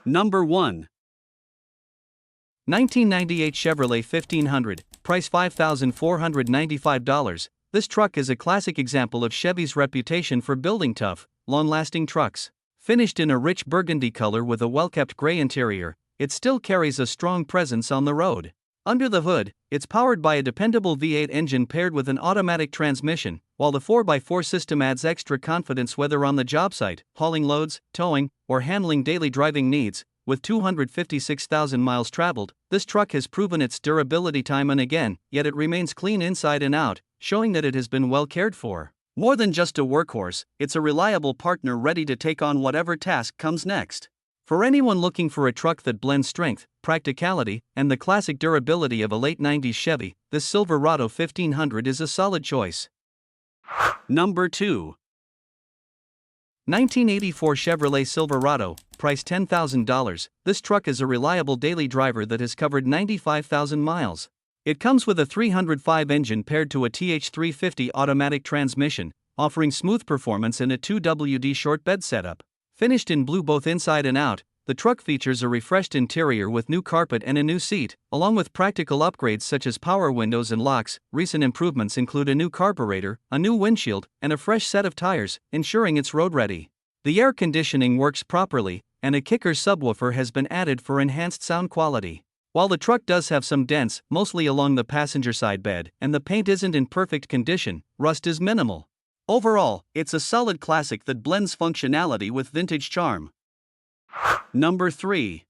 Number 1. 1998 Chevrolet 1500, price $5,495. This truck is a classic example of Chevy's reputation for building tough, long-lasting trucks. Finished in a rich burgundy color with a well-kept gray interior, it still carries a strong presence on the road. Under the hood, it's powered by a dependable V8 engine paired with an automatic transmission, while the 4x4 system adds extra confidence whether on the job site, hauling loads, towing, or handling daily driving needs. With 256,000 miles traveled, this truck has proven its durability time and again, yet it remains clean inside and out, showing that it has been well cared for. More than just a workhorse, it's a reliable partner ready to take on whatever task comes next. For anyone looking for a truck that blends strength, practicality, and the classic durability of a late 90s Chevy, this Silverado 1500 is a solid choice. Number 2. 1984 Chevrolet Silverado, price $10,000. This truck is a reliable daily driver that has covered 95,000 miles. It comes with a 305 engine paired to a TH350 automatic transmission, offering smooth performance in a 2WD short bed setup. Finished in blue both inside and out, the truck features a refreshed interior with new carpet and a new seat, along with practical upgrades such as power windows and locks. Recent improvements include a new carburetor, a new windshield, and a fresh set of tires, ensuring it's road ready. The air conditioning works properly, and a kicker subwoofer has been added for enhanced sound quality. While the truck does have some dents, mostly along the passenger side bed, and the paint isn't in perfect condition, rust is minimal. Overall, it's a solid classic that blends functionality with vintage charm. Number 3.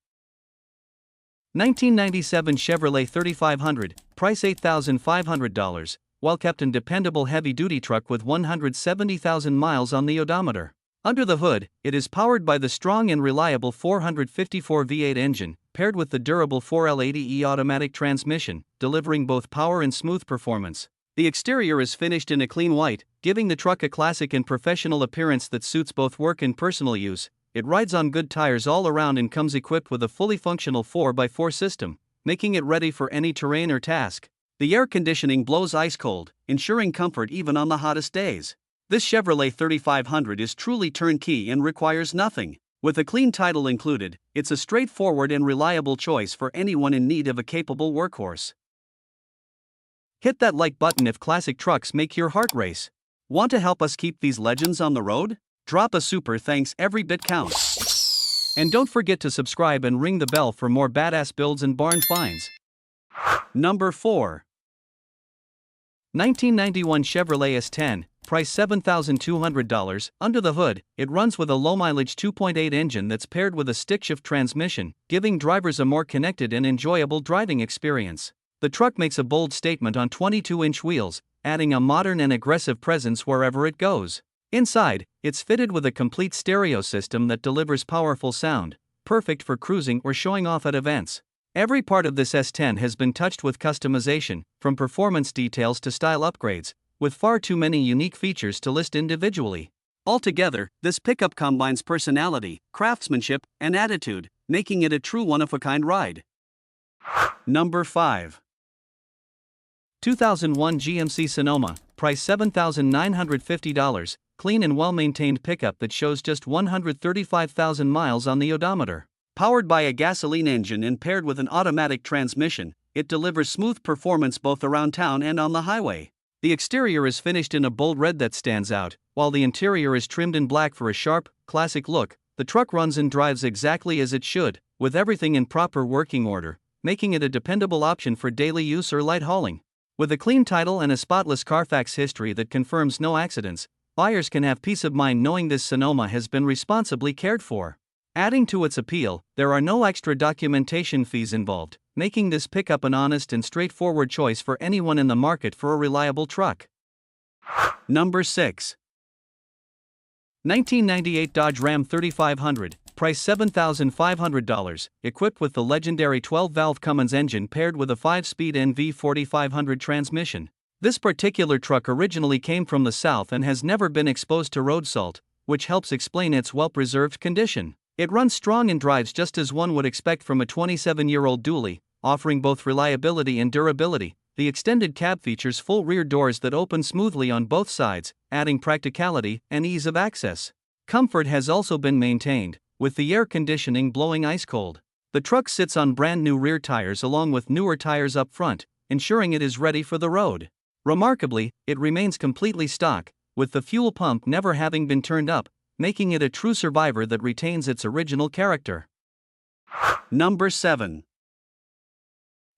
1997 Chevrolet 3500, price $8,500, well-kept and dependable heavy-duty truck with 170,000 miles on the odometer. Under the hood, it is powered by the strong and reliable 454 V8 engine, paired with the durable 4L80E automatic transmission, delivering both power and smooth performance. The exterior is finished in a clean white, giving the truck a classic and professional appearance that suits both work and personal use. It rides on good tires all around and comes equipped with a fully functional 4x4 system, making it ready for any terrain or task. The air conditioning blows ice cold, ensuring comfort even on the hottest days. This Chevrolet 3500 is truly turnkey and requires nothing. With a clean title included, it's a straightforward and reliable choice for anyone in need of a capable workhorse. Hit that like button if classic trucks make your heart race. Want to help us keep these legends on the road? Drop a super thanks, every bit counts. And don't forget to subscribe and ring the bell for more badass builds and barn finds. Number 4. 1991 Chevrolet S10, price $7,200. Under the hood, it runs with a low-mileage 2.8 engine that's paired with a stick-shift transmission, giving drivers a more connected and enjoyable driving experience. The truck makes a bold statement on 22-inch wheels, adding a modern and aggressive presence wherever it goes. Inside, it's fitted with a complete stereo system that delivers powerful sound, perfect for cruising or showing off at events. Every part of this S10 has been touched with customization, from performance details to style upgrades, with far too many unique features to list individually. Altogether, this pickup combines personality, craftsmanship, and attitude, making it a true one-of-a-kind ride. Number 5. 2001 GMC Sonoma, price $7,950, clean and well-maintained pickup that shows just 135,000 miles on the odometer. Powered by a gasoline engine and paired with an automatic transmission, it delivers smooth performance both around town and on the highway. The exterior is finished in a bold red that stands out, while the interior is trimmed in black for a sharp, classic look. The truck runs and drives exactly as it should, with everything in proper working order, making it a dependable option for daily use or light hauling. With a clean title and a spotless Carfax history that confirms no accidents, buyers can have peace of mind knowing this Sonoma has been responsibly cared for. Adding to its appeal, there are no extra documentation fees involved, making this pickup an honest and straightforward choice for anyone in the market for a reliable truck. Number 6. 1998 Dodge Ram 3500, price $7,500, equipped with the legendary 12-valve Cummins engine paired with a 5-speed NV 4500 transmission. This particular truck originally came from the south and has never been exposed to road salt, which helps explain its well-preserved condition. It runs strong and drives just as one would expect from a 27-year-old dually, offering both reliability and durability. The extended cab features full rear doors that open smoothly on both sides, adding practicality and ease of access. Comfort has also been maintained, with the air conditioning blowing ice cold. The truck sits on brand new rear tires along with newer tires up front, ensuring it is ready for the road. Remarkably, it remains completely stock, with the fuel pump never having been turned up, making it a true survivor that retains its original character. Number 7.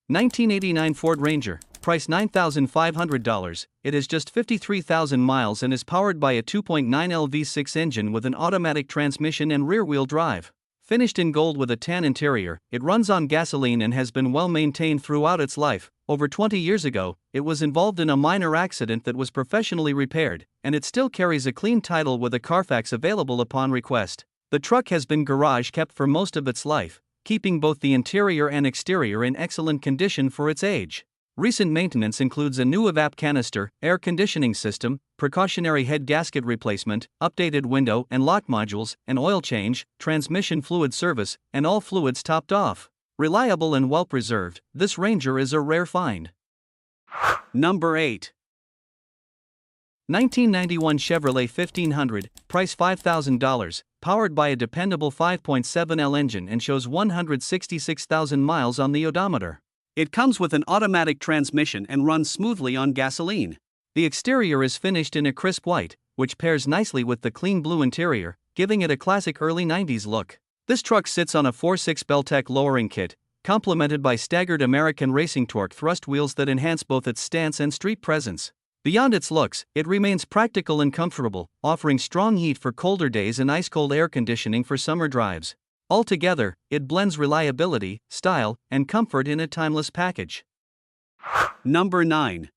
1989 Ford Ranger, price $9,500. It has just 53,000 miles and is powered by a 2.9L V6 engine with an automatic transmission and rear-wheel drive. Finished in gold with a tan interior, it runs on gasoline and has been well maintained throughout its life. Over 20 years ago, it was involved in a minor accident that was professionally repaired, and it still carries a clean title with a Carfax available upon request. The truck has been garage kept for most of its life, keeping both the interior and exterior in excellent condition for its age. Recent maintenance includes a new evap canister, air conditioning system, precautionary head gasket replacement, updated window and lock modules, an oil change, transmission fluid service, and all fluids topped off. Reliable and well preserved, this Ranger is a rare find. Number 8. 1991 Chevrolet 1500, price $5,000, powered by a dependable 5.7L engine and shows 166,000 miles on the odometer. It comes with an automatic transmission and runs smoothly on gasoline. The exterior is finished in a crisp white, which pairs nicely with the clean blue interior, giving it a classic early 90s look. This truck sits on a 4.6 Beltec lowering kit, complemented by staggered American racing torque thrust wheels that enhance both its stance and street presence. Beyond its looks, it remains practical and comfortable, offering strong heat for colder days and ice-cold air conditioning for summer drives. Altogether, it blends reliability, style, and comfort in a timeless package. Number 9.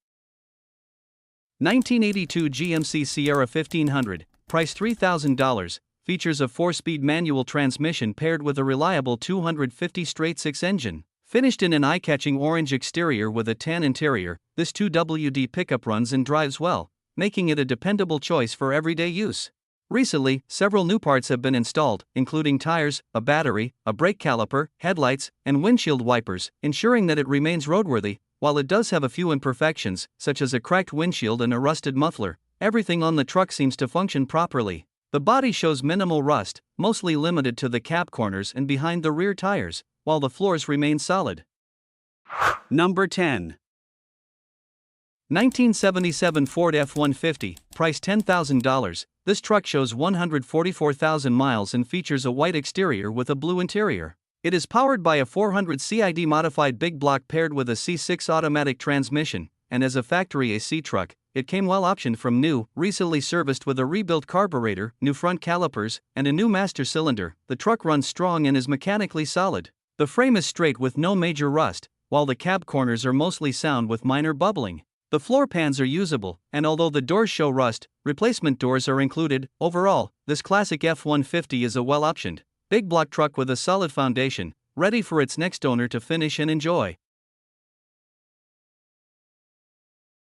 1982 GMC Sierra 1500, price $3,000, features a 4-speed manual transmission paired with a reliable 250 straight-six engine. Finished in an eye-catching orange exterior with a tan interior, this 2WD pickup runs and drives well, making it a dependable choice for everyday use. Recently, several new parts have been installed, including tires, a battery, a brake caliper, headlights, and windshield wipers, ensuring that it remains roadworthy. While it does have a few imperfections, such as a cracked windshield and a rusted muffler, everything on the truck seems to function properly. The body shows minimal rust, mostly limited to the cab corners and behind the rear tires, while the floors remain solid. Number 10. 1977 Ford F150, price $10,000. This truck shows 144,000 miles and features a white exterior with a blue interior. It is powered by a 400 CID modified big block paired with a C6 automatic transmission, and as a factory AC truck, it came well optioned from new, recently serviced with a rebuilt carburetor, new front calipers, and a new master cylinder. The truck runs strong and is mechanically solid. The frame is straight with no major rust, while the cab corners are mostly sound with minor bubbling. The floor pans are usable, and although the doors show rust, replacement doors are included. Overall, this classic F-150 is a well-optioned, big block truck with a solid foundation, ready for its next owner to finish and enjoy.